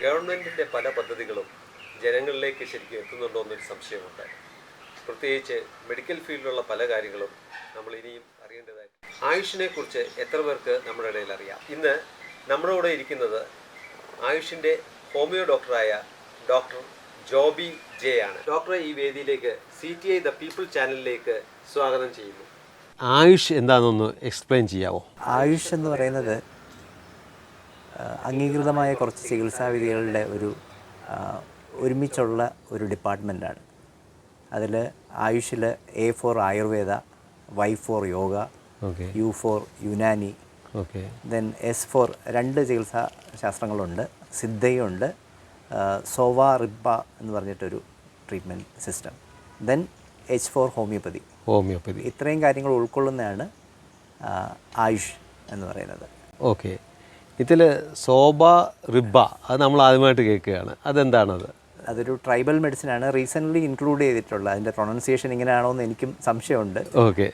ഗവൺമെൻറ്റിൻ്റെ പല പദ്ധതികളും ജനങ്ങളിലേക്ക് ശരിക്കും എത്തുന്നുണ്ടോ എന്നൊരു സംശയമുണ്ട്. പ്രത്യേകിച്ച് മെഡിക്കൽ ഫീൽഡിലുള്ള പല കാര്യങ്ങളും നമ്മൾ ഇനിയും അറിയേണ്ടതായി. ആയുഷിനെ കുറിച്ച് എത്ര പേർക്ക് നമ്മുടെ ഇടയിൽ അറിയാം? ഇന്ന് നമ്മുടെ കൂടെ ഇരിക്കുന്നത് ആയുഷിൻ്റെ ഹോമിയോ ഡോക്ടറായ ഡോക്ടർ ജോബി ജെ ആണ്. ഡോക്ടറെ ഈ വേദിയിലേക്ക് CTI ദ പീപ്പിൾ ചാനലിലേക്ക് സ്വാഗതം ചെയ്യുന്നു. ആയുഷ് എന്താണെന്നൊന്ന് എക്സ്പ്ലെയിൻ ചെയ്യാമോ? ആയുഷ് എന്ന് പറയുന്നത് അംഗീകൃതമായ കുറച്ച് ചികിത്സാവിധികളുടെ ഒരുമിച്ചുള്ള ഒരു ഡിപ്പാർട്ട്മെൻറ്റാണ്. അതിൽ ആയുഷിൽ A for Ayurveda, Y for yoga, U for Unani, then S for 2 ചികിത്സാ ശാസ്ത്രങ്ങളുണ്ട്, സിദ്ധയുണ്ട്, സോവ റിബ്ബ എന്ന് പറഞ്ഞിട്ടൊരു treatment system, then H for homeopathy. ഇത്രയും കാര്യങ്ങൾ ഉൾക്കൊള്ളുന്നതാണ് ആയുഷ് എന്ന് പറയുന്നത്. ഓക്കെ, ഇതിൽ സോബ റിബ്ബ അത് നമ്മൾ ആദ്യമായിട്ട് കേൾക്കുകയാണ്. അതെന്താണത്? അതൊരു ട്രൈബൽ മെഡിസിനാണ്, റീസെൻ്റ്ലി ഇൻക്ലൂഡ് ചെയ്തിട്ടുള്ളത്. അതിൻ്റെ പ്രൊണൗൺസിയേഷൻ ഇങ്ങനെയാണോ എന്ന് എനിക്കും സംശയമുണ്ട്. ഓക്കെ.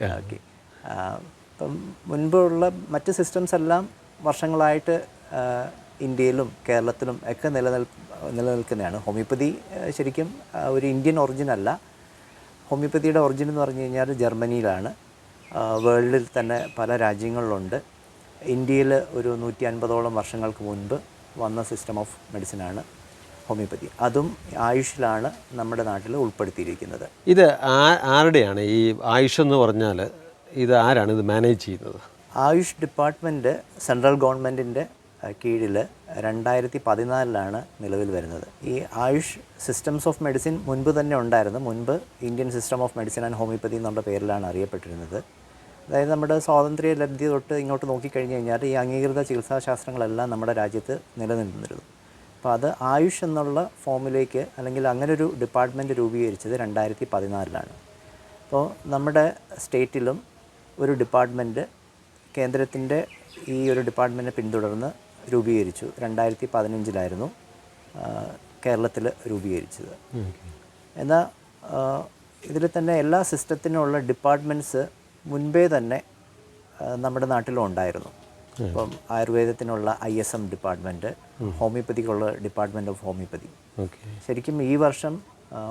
ഇപ്പം മുൻപുള്ള മറ്റ് സിസ്റ്റംസ് എല്ലാം വർഷങ്ങളായിട്ട് ഇന്ത്യയിലും കേരളത്തിലും ഒക്കെ നിലനിൽക്കുന്നതാണ്. ഹോമിയോപ്പതി ശരിക്കും ഒരു ഇന്ത്യൻ ഒറിജിൻ അല്ല. ഹോമിയോപ്പതിയുടെ ഒറിജിൻ എന്ന് പറഞ്ഞു കഴിഞ്ഞാൽ ജർമ്മനിയിലാണ്. വേൾഡിൽ തന്നെ പല രാജ്യങ്ങളിലുണ്ട്. ഇന്ത്യയിൽ ഒരു 150ഓളം വർഷങ്ങൾക്ക് മുൻപ് വന്ന സിസ്റ്റം ഓഫ് മെഡിസിനാണ് ഹോമിയോപ്പതി. അതും ആയുഷിലാണ് നമ്മുടെ നാട്ടിൽ ഉൾപ്പെടുത്തിയിരിക്കുന്നത്. ഇത് ആരുടെയാണ് ഈ ആയുഷ് എന്ന് പറഞ്ഞാൽ? ഇത് ആരാണ് ഇത് മാനേജ് ചെയ്യുന്നത്? ആയുഷ് ഡിപ്പാർട്ട്മെൻറ്റ് സെൻട്രൽ ഗവൺമെൻറ്റിൻ്റെ കീഴിൽ 2014 നിലവിൽ വരുന്നത്. ഈ ആയുഷ് സിസ്റ്റംസ് ഓഫ് മെഡിസിൻ മുൻപ് തന്നെ ഉണ്ടായിരുന്നു. മുൻപ് Indian system of medicine and homeopathy എന്നുള്ള പേരിലാണ് അറിയപ്പെട്ടിരുന്നത്. അതായത് നമ്മുടെ സ്വാതന്ത്ര്യ ലബ്ധി തൊട്ട് ഇങ്ങോട്ട് നോക്കിക്കഴിഞ്ഞ് കഴിഞ്ഞാൽ ഈ അംഗീകൃത ചികിത്സാശാസ്ത്രങ്ങളെല്ലാം നമ്മുടെ രാജ്യത്ത് നിലനിന്നിരുന്നു. അപ്പോൾ അത് ആയുഷ് എന്നുള്ള ഫോമിലേക്ക് അല്ലെങ്കിൽ അങ്ങനൊരു ഡിപ്പാർട്ട്മെൻറ്റ് രൂപീകരിച്ചത് 2014. അപ്പോൾ നമ്മുടെ സ്റ്റേറ്റിലും ഒരു ഡിപ്പാർട്ട്മെൻറ്റ് കേന്ദ്രത്തിൻ്റെ ഈ ഒരു ഡിപ്പാർട്ട്മെൻറ്റിനെ പിന്തുടർന്ന് രൂപീകരിച്ചു. 2015 കേരളത്തിൽ രൂപീകരിച്ചത്. എന്നാൽ ഇതിൽ തന്നെ എല്ലാ സിസ്റ്റത്തിനുമുള്ള ഡിപ്പാർട്ട്മെൻറ്റ്സ് മുൻപേ തന്നെ നമ്മുടെ നാട്ടിലും ഉണ്ടായിരുന്നു. ഇപ്പം ആയുർവേദത്തിനുള്ള ISM ഡിപ്പാർട്ട്മെൻറ്റ്, ഹോമിയോപ്പതിക്കുള്ള ഡിപ്പാർട്ട്മെൻറ്റ് ഓഫ് ഹോമിയോപ്പതി. ശരിക്കും ഈ വർഷം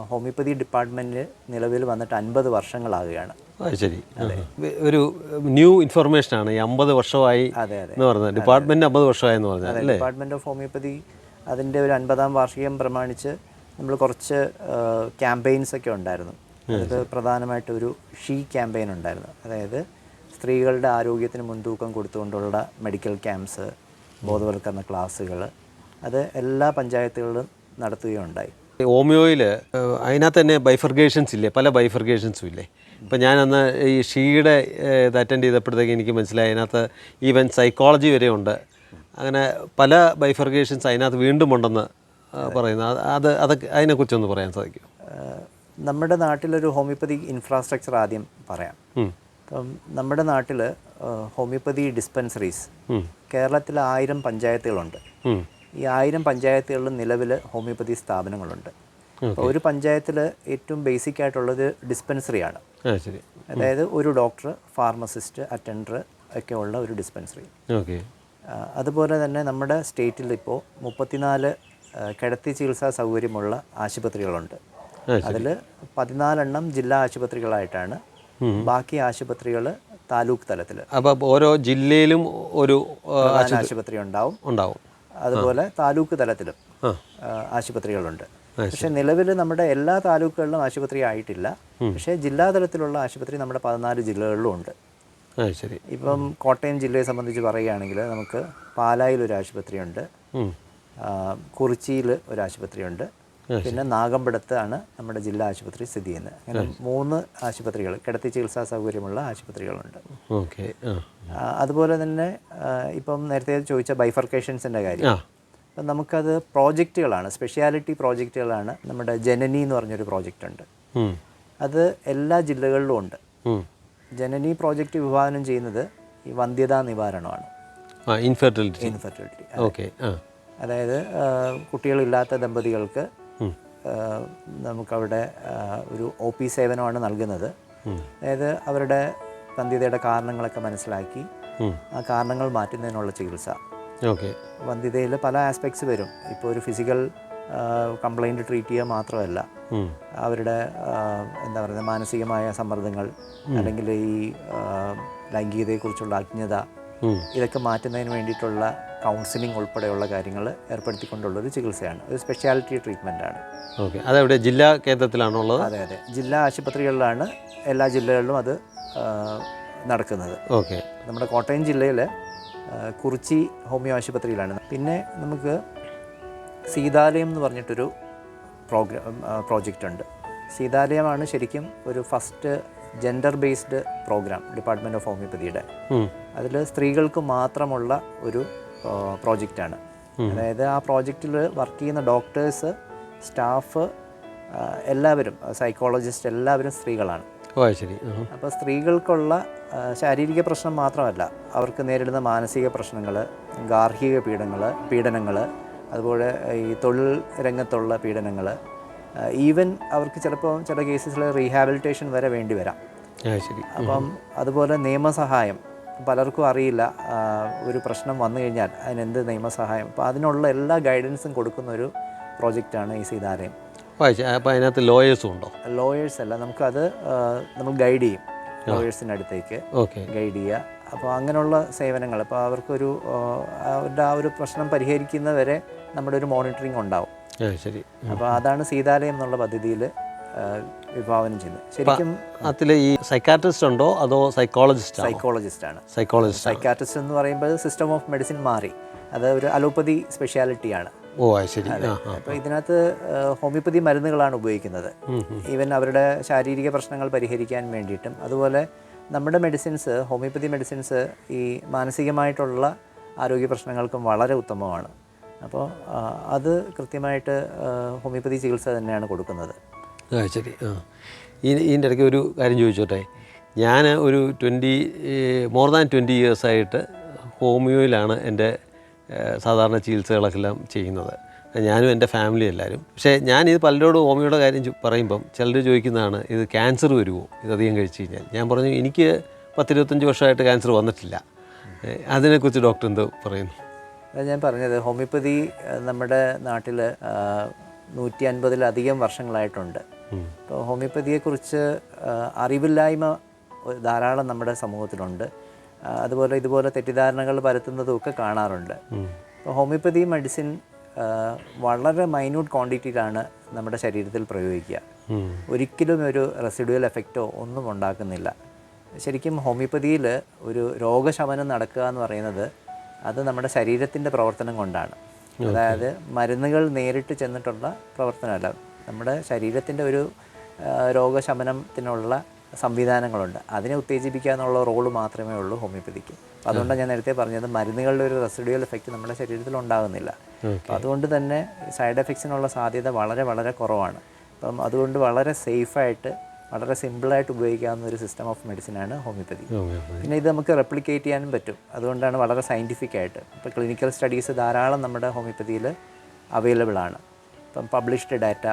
ഹോമിയോപ്പതി ഡിപ്പാർട്ട്മെൻറ്റ് നിലവിൽ വന്നിട്ട് 50 വർഷങ്ങളാകുകയാണ്. ശരി, ഒരു ന്യൂ ഇൻഫർമേഷനാണ് ഈ 50 വർഷമായി എന്ന് പറഞ്ഞത്. ഡിപ്പാർട്ട്മെൻറ്റ് 50 വർഷമായി എന്ന് പറഞ്ഞാൽ ഡിപ്പാർട്ട്മെൻറ്റ് ഓഫ് ഹോമിയോപ്പതി അതിൻ്റെ ഒരു 50ാം വാർഷികം പ്രമാണിച്ച് നമ്മൾ കുറച്ച് ക്യാമ്പയിൻസൊക്കെ ഉണ്ടായിരുന്നു. അത് പ്രധാനമായിട്ട് ഒരു ക്യാമ്പയിൻ ഉണ്ടായിരുന്നു. അതായത് സ്ത്രീകളുടെ ആരോഗ്യത്തിന് മുൻതൂക്കം കൊടുത്തുകൊണ്ടുള്ള മെഡിക്കൽ ക്യാമ്പ്സ്, ബോധവൽക്കരണ ക്ലാസ്സുകൾ, അത് എല്ലാ പഞ്ചായത്തുകളിലും നടത്തുകയുണ്ടായി. ഹോമിയോയിൽ അതിനകത്ത് തന്നെ ബൈഫർഗേഷൻസ് ഇല്ലേ? പല ബൈഫർഗേഷൻസും ഇല്ലേ? ഇപ്പം ഞാനന്ന് ഈ ഷീയുടെ ഇത് അറ്റൻഡ് ചെയ്തപ്പോഴത്തേക്ക് എനിക്ക് മനസ്സിലായി അതിനകത്ത് ഈവൻ സൈക്കോളജി വരെ ഉണ്ട്. അങ്ങനെ പല ബൈഫർഗേഷൻസ് അതിനകത്ത് വീണ്ടും ഉണ്ടെന്ന് പറയുന്നത്. അതൊക്കെ അതിനെക്കുറിച്ചൊന്ന് പറയാൻ സാധിക്കും? നമ്മുടെ നാട്ടിലൊരു ഹോമിയോപ്പതി ഇൻഫ്രാസ്ട്രക്ചർ ആദ്യം പറയാം. ഇപ്പം നമ്മുടെ നാട്ടിൽ ഹോമിയോപ്പതി ഡിസ്പെൻസറീസ് കേരളത്തിൽ 1000 പഞ്ചായത്തുകളുണ്ട്. ഈ 1000 പഞ്ചായത്തുകളിലും നിലവിൽ ഹോമിയോപ്പതി സ്ഥാപനങ്ങളുണ്ട്. അപ്പോൾ ഒരു പഞ്ചായത്തിൽ ഏറ്റവും ബേസിക് ആയിട്ടുള്ളത് ഡിസ്പെൻസറിയാണ്. അതായത് ഒരു ഡോക്ടർ, ഫാർമസിസ്റ്റ്, അറ്റൻഡർ ഒക്കെ ഉള്ള ഒരു ഡിസ്പെൻസറി. അതുപോലെ തന്നെ നമ്മുടെ സ്റ്റേറ്റിൽ ഇപ്പോൾ 34 കിടത്തി ചികിത്സാ സൗകര്യമുള്ള ആശുപത്രികളുണ്ട്. അതിൽ 14 ജില്ലാ ആശുപത്രികളായിട്ടാണ്. ബാക്കി ആശുപത്രികൾ താലൂക്ക് തലത്തിൽ. അപ്പോൾ ഓരോ ജില്ലയിലും ഒരു ആശുപത്രി ഉണ്ടാവും. അതുപോലെ താലൂക്ക് തലത്തിലും ആശുപത്രികളുണ്ട്. പക്ഷേ നിലവിൽ നമ്മുടെ എല്ലാ താലൂക്കുകളിലും ആശുപത്രി ആയിട്ടില്ല. പക്ഷേ ജില്ലാ തലത്തിലുള്ള ആശുപത്രി നമ്മുടെ 14 ജില്ലകളിലും ഉണ്ട്. ശരി. ഇപ്പം കോട്ടയം ജില്ലയെ സംബന്ധിച്ച് പറയുകയാണെങ്കിൽ നമുക്ക് പാലായിൽ ഒരു ആശുപത്രിയുണ്ട്, കുറിച്ചിയിൽ ഒരു ആശുപത്രിയുണ്ട്, പിന്നെ നാഗമ്പടത്താണ് നമ്മുടെ ജില്ലാ ആശുപത്രി സ്ഥിതി ചെയ്യുന്നത്. അങ്ങനെ 3 ആശുപത്രികൾ, കിടത്തി ചികിത്സാ സൗകര്യമുള്ള ആശുപത്രികളുണ്ട്. അതുപോലെ തന്നെ ഇപ്പം നേരത്തെ ചോദിച്ച ബൈഫർക്കേഷൻസിൻ്റെ കാര്യം, അപ്പം നമുക്കത് പ്രോജക്റ്റുകളാണ്, സ്പെഷ്യാലിറ്റി പ്രോജക്റ്റുകളാണ്. നമ്മുടെ ജനനി എന്ന് പറഞ്ഞൊരു പ്രോജക്റ്റ് ഉണ്ട്. അത് എല്ലാ ജില്ലകളിലും ഉണ്ട്. ജനനി പ്രോജക്റ്റ് വിഭാവനം ചെയ്യുന്നത് ഈ വന്ധ്യതാ നിവാരണമാണ്, ഇൻഫെർട്ടിലിറ്റി. അതായത് കുട്ടികളില്ലാത്ത ദമ്പതികൾക്ക് നമുക്കവിടെ ഒരു OP സേവനമാണ് നൽകുന്നത്. അതായത് അവരുടെ വന്ധ്യതയുടെ കാരണങ്ങളൊക്കെ മനസ്സിലാക്കി ആ കാരണങ്ങൾ മാറ്റുന്നതിനുള്ള ചികിത്സ. ഓക്കെ. വന്ധ്യതയിൽ പല ആസ്പെക്ട്സ് വരും. ഇപ്പോൾ ഒരു ഫിസിക്കൽ കംപ്ലൈൻറ്റ് ട്രീറ്റ് ചെയ്യുക മാത്രമല്ല, അവരുടെ എന്താ പറയുക മാനസികമായ സമ്മർദ്ദങ്ങൾ, അല്ലെങ്കിൽ ഈ ലൈംഗികതയെക്കുറിച്ചുള്ള അജ്ഞത, ഇതൊക്കെ മാറ്റുന്നതിന് വേണ്ടിയിട്ടുള്ള കൗൺസിലിംഗ് ഉൾപ്പെടെയുള്ള കാര്യങ്ങൾ ഏർപ്പെടുത്തിക്കൊണ്ടുള്ളൊരു ചികിത്സയാണ്. ഒരു സ്പെഷ്യാലിറ്റി ട്രീറ്റ്മെൻറ്റാണ്. ഓക്കെ. അതെവിടെ, ജില്ലാ കേന്ദ്രത്തിലാണുള്ളത്? അതെ അതെ, ജില്ലാ ആശുപത്രികളിലാണ് എല്ലാ ജില്ലകളിലും അത് നടക്കുന്നത്. ഓക്കെ. നമ്മുടെ കോട്ടയം ജില്ലയിൽ കുറിച്ചി ഹോമിയോ ആശുപത്രിയിലാണ്. പിന്നെ നമുക്ക് സീതാലയം എന്ന് പറഞ്ഞിട്ടൊരു പ്രോജക്റ്റ് ഉണ്ട്. സീതാലയമാണ് ശരിക്കും ഒരു first gender based programme department of ഹോമിയോപ്പതിയുടെ. അതിൽ സ്ത്രീകൾക്ക് മാത്രമുള്ള ഒരു പ്രോജക്റ്റാണ്. അതായത് ആ പ്രോജക്റ്റിൽ വർക്ക് ചെയ്യുന്ന ഡോക്ടേഴ്സ്, സ്റ്റാഫ് എല്ലാവരും, സൈക്കോളജിസ്റ്റ് എല്ലാവരും സ്ത്രീകളാണ്. ശരി. അപ്പോൾ സ്ത്രീകൾക്കുള്ള ശാരീരിക പ്രശ്നം മാത്രമല്ല, അവർക്ക് നേരിടുന്ന മാനസിക പ്രശ്നങ്ങൾ, ഗാർഹിക പീഡനങ്ങൾ, അതുപോലെ ഈ തൊഴിൽ രംഗത്തുള്ള പീഡനങ്ങൾ, ഈവൻ അവർക്ക് ചിലപ്പോൾ ചില കേസസിൽ റീഹാബിലിറ്റേഷൻ വരെ വേണ്ടി വരാം. ശരി. അപ്പം അതുപോലെ നിയമസഹായം പലർക്കും അറിയില്ല. ഒരു പ്രശ്നം വന്നു കഴിഞ്ഞാൽ അതിനെന്ത് നിയമസഹായം, അപ്പോൾ അതിനുള്ള എല്ലാ ഗൈഡൻസും കൊടുക്കുന്ന ഒരു പ്രോജക്റ്റാണ് ഈ സീതാലയം. അപ്പോൾ അതിനകത്ത് ലോയേഴ്സും ഉണ്ടോ? ലോയേഴ്സ് അല്ല, നമുക്കത് നമ്മൾ ഗൈഡ് ചെയ്യും, ലോയേഴ്സിൻ്റെ അടുത്തേക്ക് ഗൈഡ് ചെയ്യുക. അപ്പോൾ അങ്ങനെയുള്ള സേവനങ്ങൾ, അപ്പോൾ അവർക്കൊരു അവരുടെ ആ ഒരു പ്രശ്നം പരിഹരിക്കുന്നവരെ നമ്മുടെ ഒരു മോണിറ്ററിങ് ഉണ്ടാവും. ശരി. അപ്പോൾ അതാണ് സീതാലയം എന്നുള്ള പദ്ധതിയിൽ വിഭാവനം ചെയ്യുന്നത്. ശരിക്കും അതിൽ ഈ സൈക്കാട്രിസ്റ്റ് ഉണ്ടോ അതോ സൈക്കോളജിസ്റ്റാണ്. സൈക്കാട്രിസ്റ്റ് എന്ന് പറയുമ്പോൾ സിസ്റ്റം ഓഫ് മെഡിസിൻ മാറി, അത് ഒരു അലോപ്പതി സ്പെഷ്യാലിറ്റിയാണ്. ശരി. അപ്പോൾ ഇതിനകത്ത് ഹോമിയോപ്പതി മരുന്നുകളാണ് ഉപയോഗിക്കുന്നത്, ഈവൻ അവരുടെ ശാരീരിക പ്രശ്നങ്ങൾ പരിഹരിക്കാൻ വേണ്ടിയിട്ടും. അതുപോലെ നമ്മുടെ മെഡിസിൻസ്, ഹോമിയോപ്പതി മെഡിസിൻസ് ഈ മാനസികമായിട്ടുള്ള ആരോഗ്യ പ്രശ്നങ്ങൾക്കും വളരെ ഉത്തമമാണ്. അപ്പോൾ അത് കൃത്യമായിട്ട് ഹോമിയോപ്പതി ചികിത്സ തന്നെയാണ് കൊടുക്കുന്നത്. ശരി. ഇതിൻ്റെ ഇടയ്ക്ക് ഒരു കാര്യം ചോദിച്ചോട്ടെ. ഞാൻ ഒരു മോർ ദാൻ 20 ഇയേഴ്സായിട്ട് ഹോമിയോയിലാണ് എൻ്റെ സാധാരണ ചികിത്സകളെല്ലാം ചെയ്യുന്നത്, ഞാനും എൻ്റെ ഫാമിലി എല്ലാവരും. പക്ഷേ ഞാനിത് പലരോടും ഹോമിയോയുടെ കാര്യം പറയുമ്പം ചിലർ ചോദിക്കുന്നതാണ്, ഇത് ക്യാൻസർ വരുമോ ഇതധികം കഴിച്ച് കഴിഞ്ഞാൽ? ഞാൻ പറഞ്ഞു, എനിക്ക് 10-25 വർഷമായിട്ട് ക്യാൻസർ വന്നിട്ടില്ല. അതിനെക്കുറിച്ച് ഡോക്ടർ എന്ത് പറയുന്നു? ഞാൻ പറഞ്ഞത്, ഹോമിയോപ്പതി നമ്മുടെ നാട്ടിൽ 150-ലധികം വർഷങ്ങളായിട്ടുണ്ട്. അപ്പോൾ ഹോമിയോപ്പതിയെക്കുറിച്ച് അറിവില്ലായ്മ ധാരാളം നമ്മുടെ സമൂഹത്തിലുണ്ട്. അതുപോലെ ഇതുപോലെ തെറ്റിദ്ധാരണകൾ പരത്തുന്നതുമൊക്കെ കാണാറുണ്ട്. അപ്പോൾ ഹോമിയോപ്പതി മെഡിസിൻ വളരെ മൈന്യൂട്ട് ക്വാണ്ടിറ്റിയിലാണ് നമ്മുടെ ശരീരത്തിൽ പ്രയോഗിക്കുക. ഒരിക്കലും ഒരു റെസിഡ്യൂവൽ എഫക്റ്റോ ഒന്നും ഉണ്ടാക്കുന്നില്ല. ശരിക്കും ഹോമിയോപ്പതിയിൽ ഒരു രോഗശമനം നടക്കുക എന്ന് പറയുന്നത് അത് നമ്മുടെ ശരീരത്തിൻ്റെ പ്രവർത്തനം കൊണ്ടാണ്. അതായത് മരുന്നുകൾ നേരിട്ട് ചെന്നിട്ടുള്ള പ്രവർത്തനമല്ല, നമ്മുടെ ശരീരത്തിൻ്റെ ഒരു രോഗശമനത്തിനുള്ള സംവിധാനങ്ങളുണ്ട്. അതിനെ ഉത്തേജിപ്പിക്കുക എന്നുള്ള റോള് മാത്രമേ ഉള്ളൂ ഹോമിയോപ്പതിക്ക്. അതുകൊണ്ടാണ് ഞാൻ നേരത്തെ പറഞ്ഞത്, മരുന്നുകളുടെ ഒരു റെസിഡ്യൂവൽ എഫക്റ്റ് നമ്മുടെ ശരീരത്തിൽ ഉണ്ടാകുന്നില്ല. അപ്പോൾ അതുകൊണ്ട് തന്നെ സൈഡ് എഫക്ട്സിനുള്ള സാധ്യത വളരെ വളരെ കുറവാണ്. അപ്പം അതുകൊണ്ട് വളരെ സേഫായിട്ട്, വളരെ സിമ്പിളായിട്ട് ഉപയോഗിക്കാവുന്ന ഒരു സിസ്റ്റം ഓഫ് മെഡിസിനാണ് ഹോമിയോപ്പതി. പിന്നെ ഇത് നമുക്ക് റെപ്ലിക്കേറ്റ് ചെയ്യാനും പറ്റും. അതുകൊണ്ടാണ് വളരെ സയൻറ്റിഫിക് ആയിട്ട്. ഇപ്പോൾ ക്ലിനിക്കൽ സ്റ്റഡീസ് ധാരാളം നമ്മുടെ ഹോമിയോപ്പതിയിൽ അവൈലബിൾ ആണ്. ഇപ്പം പബ്ലിഷ്ഡ് ഡാറ്റ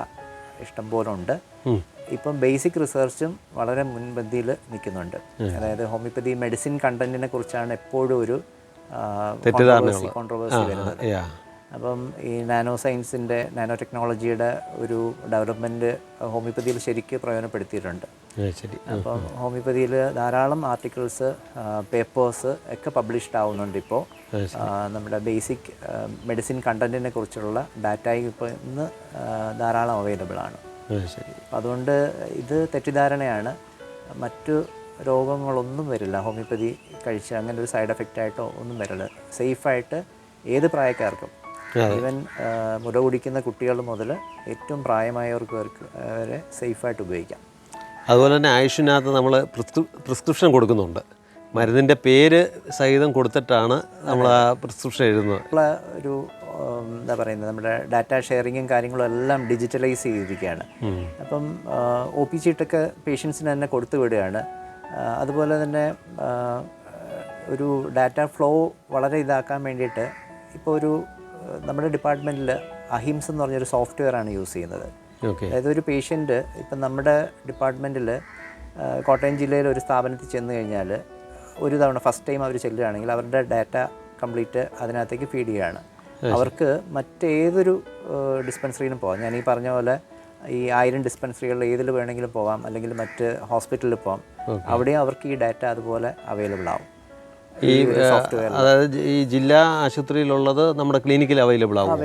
ഇഷ്ടം പോലെ ഉണ്ട്. ഇപ്പം ബേസിക് റിസർച്ചും വളരെ മുൻപന്തിയിൽ നിൽക്കുന്നുണ്ട്. അതായത് ഹോമിയോപ്പതി മെഡിസിൻ കണ്ടന്റിനെ കുറിച്ചാണ് എപ്പോഴും ഒരു കോൺട്രവേഴ്സി വരുന്നത്. അപ്പം ഈ നാനോ ടെക്നോളജിയുടെ ഒരു ഡെവലപ്മെൻറ്റ് ഹോമിയോപ്പതിയിൽ ശരിക്കും പ്രയോജനപ്പെടുത്തിയിട്ടുണ്ട്. അപ്പം ഹോമിയോപ്പതിയിൽ ധാരാളം ആർട്ടിക്കിൾസ്, പേപ്പേഴ്സ് ഒക്കെ പബ്ലിഷ്ഡ് ആവുന്നുണ്ട്. ഇപ്പോൾ നമ്മുടെ ബേസിക് മെഡിസിൻ കണ്ടന്റിനെ കുറിച്ചുള്ള ഡാറ്റ ഇപ്പോൾ ഇന്ന് ധാരാളം അവൈലബിൾ ആണ്. അപ്പം അതുകൊണ്ട് ഇത് തെറ്റിദ്ധാരണയാണ്. മറ്റു രോഗങ്ങളൊന്നും വരില്ല ഹോമിയോപ്പതി കഴിച്ച്, അങ്ങനെ ഒരു സൈഡ് എഫക്റ്റ് ആയിട്ടോ ഒന്നും വരില്ല. സേഫായിട്ട് ഏത് പ്രായക്കാർക്കും, ഈവൻ മുല കുടിക്കുന്ന കുട്ടികൾ മുതൽ ഏറ്റവും പ്രായമായവർക്ക് വരെ സേഫായിട്ട് ഉപയോഗിക്കാം. അതുപോലെ തന്നെ ആയുഷിനകത്ത് നമ്മൾ പ്രിസ്ക്രിപ്ഷൻ കൊടുക്കുന്നുണ്ട്. മരുന്നിൻ്റെ പേര് സഹിതം കൊടുത്തിട്ടാണ് നമ്മൾ ആ പ്രിസ്ക്രിപ്ഷൻ എഴുതുന്നത്. ഒരു എന്താ പറയുന്നത്, നമ്മുടെ ഡാറ്റ ഷെയറിങ്ങും കാര്യങ്ങളും എല്ലാം ഡിജിറ്റലൈസ് ചെയ്തിരിക്കുകയാണ്. അപ്പം OP ചീട്ടൊക്കെ പേഷ്യൻസിന് തന്നെ കൊടുത്തു വിടുകയാണ്. അതുപോലെ തന്നെ ഒരു ഡാറ്റ ഫ്ലോ വളരെ ഇതാക്കാൻ വേണ്ടിയിട്ട് ഇപ്പോൾ ഒരു നമ്മുടെ ഡിപ്പാർട്ട്മെൻറ്റിൽ അഹിംസ് എന്ന് പറഞ്ഞൊരു സോഫ്റ്റ്വെയറാണ് യൂസ് ചെയ്യുന്നത്. അതായത് ഒരു പേഷ്യൻറ്റ് ഇപ്പം നമ്മുടെ ഡിപ്പാർട്ട്മെൻറ്റിൽ കോട്ടയം ജില്ലയിൽ ഒരു സ്ഥാപനത്തിൽ ചെന്ന് കഴിഞ്ഞാൽ ഒരു തവണ ഫസ്റ്റ് ടൈം അവർ ചെല്ലുകയാണെങ്കിൽ അവരുടെ ഡാറ്റ കംപ്ലീറ്റ് അതിനകത്തേക്ക് ഫീഡ് ചെയ്യുകയാണ്. അവർക്ക് മറ്റേതൊരു ഡിസ്പെൻസറിയിലും പോകാം. ഞാൻ ഈ പറഞ്ഞ പോലെ ഈ 1000 ഡിസ്പെൻസറികളിൽ ഏതിൽ വേണമെങ്കിലും പോകാം, അല്ലെങ്കിൽ മറ്റ് ഹോസ്പിറ്റലിൽ പോകാം. അവിടെയും അവർക്ക് ഈ ഡാറ്റ അതുപോലെ അവൈലബിൾ ആവും. ഈ സോഫ്റ്റ്വെയർ അതായത് ഈ ജില്ലാ ആശുപത്രിയിലുള്ളത് നമ്മുടെ ക്ലിനിക്കിൽ അവൈലബിൾ ആവും.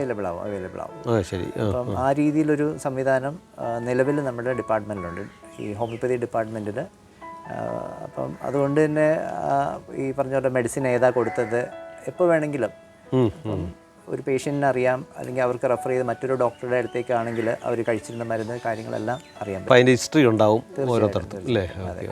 ശരി. അപ്പം ആ രീതിയിലൊരു സംവിധാനം നിലവിൽ നമ്മുടെ ഡിപ്പാർട്ട്മെൻറ്റിലുണ്ട്, ഈ ഹോമിയോപ്പതി ഡിപ്പാർട്ട്മെൻറ്റിൽ. അപ്പം അതുകൊണ്ട് തന്നെ ഈ പറഞ്ഞ പോലെ മെഡിസിൻ ഏതാ കൊടുത്തത് എപ്പോൾ വേണമെങ്കിലും ഒരു പേഷ്യൻറ്റിന് അറിയാം, അല്ലെങ്കിൽ അവർക്ക് റെഫർ ചെയ്ത് മറ്റൊരു ഡോക്ടറുടെ അടുത്തേക്കാണെങ്കിൽ അവർ കഴിച്ചിരുന്ന മരുന്ന് കാര്യങ്ങളെല്ലാം അറിയാൻ പറ്റും. അതിൻ്റെ ഹിസ്റ്ററി ഉണ്ടാവും ഓരോരുത്തർക്കും അല്ലേ? അതെ.